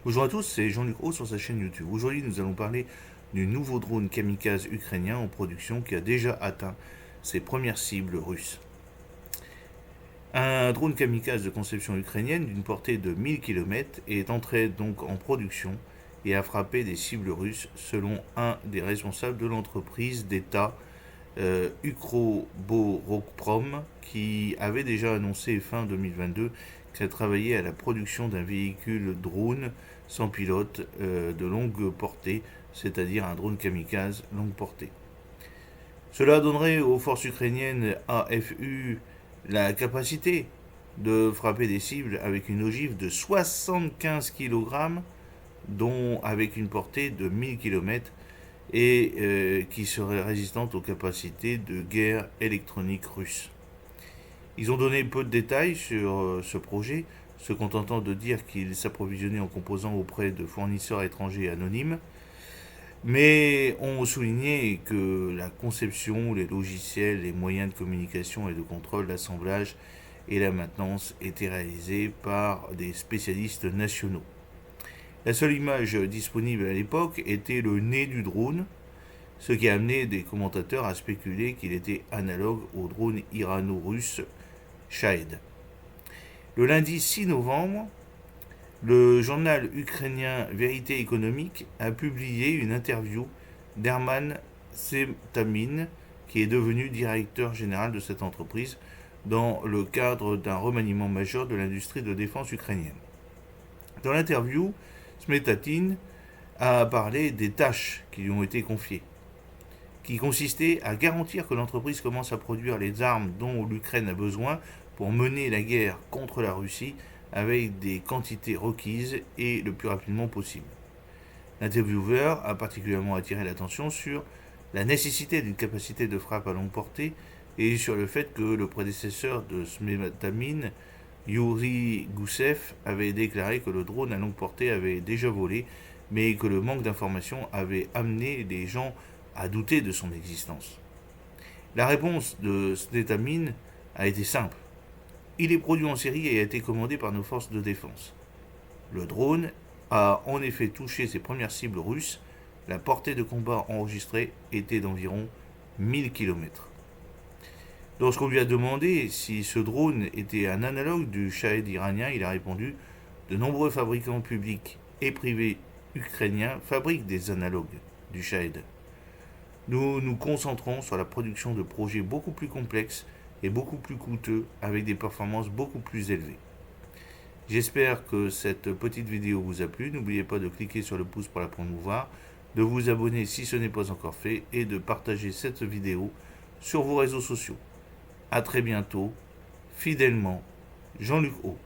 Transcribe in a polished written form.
Bonjour à tous, c'est Jean-Luc Haut sur sa chaîne YouTube. Aujourd'hui, nous allons parler du nouveau drone kamikaze ukrainien en production qui a déjà atteint ses premières cibles russes. Un drone kamikaze de conception ukrainienne d'une portée de 1000 km est entré donc en production et a frappé des cibles russes selon un des responsables de l'entreprise d'État Ukroboronprom qui avait déjà annoncé fin 2022 qu'elle travaillait à la production d'un véhicule drone sans pilote de longue portée, c'est-à-dire un drone kamikaze longue portée. Cela donnerait aux forces ukrainiennes AFU la capacité de frapper des cibles avec une ogive de 75 kg, dont avec une portée de 1000 km et qui serait résistante aux capacités de guerre électronique russe. Ils ont donné peu de détails sur ce projet, se contentant de dire qu'ils s'approvisionnaient en composants auprès de fournisseurs étrangers anonymes, mais ont souligné que la conception, les logiciels, les moyens de communication et de contrôle, l'assemblage et la maintenance étaient réalisés par des spécialistes nationaux. La seule image disponible à l'époque était le nez du drone, ce qui a amené des commentateurs à spéculer qu'il était analogue au drone irano-russe Shahed. Le lundi 6 novembre, le journal ukrainien Vérité économique a publié une interview d'Herman Setamin, qui est devenu directeur général de cette entreprise, dans le cadre d'un remaniement majeur de l'industrie de défense ukrainienne. Dans l'interview, Smetatin a parlé des tâches qui lui ont été confiées, qui consistaient à garantir que l'entreprise commence à produire les armes dont l'Ukraine a besoin pour mener la guerre contre la Russie avec des quantités requises et le plus rapidement possible. L'intervieweur a particulièrement attiré l'attention sur la nécessité d'une capacité de frappe à longue portée et sur le fait que le prédécesseur de Smetamin, Yuri Gusev, avait déclaré que le drone à longue portée avait déjà volé, mais que le manque d'informations avait amené les gens à douter de son existence. La réponse de Smetamin a été simple. Il est produit en série et a été commandé par nos forces de défense. Le drone a en effet touché ses premières cibles russes. La portée de combat enregistrée était d'environ 1000 km. Lorsqu'on lui a demandé si ce drone était un analogue du Shahed iranien, il a répondu: de nombreux fabricants publics et privés ukrainiens fabriquent des analogues du Shahed. Nous nous concentrons sur la production de projets beaucoup plus complexes et beaucoup plus coûteux avec des performances beaucoup plus élevées. J'espère que cette petite vidéo vous a plu. N'oubliez pas de cliquer sur le pouce pour la promouvoir, de vous abonner si ce n'est pas encore fait et de partager cette vidéo sur vos réseaux sociaux. A très bientôt, fidèlement, Jean-Luc Haut.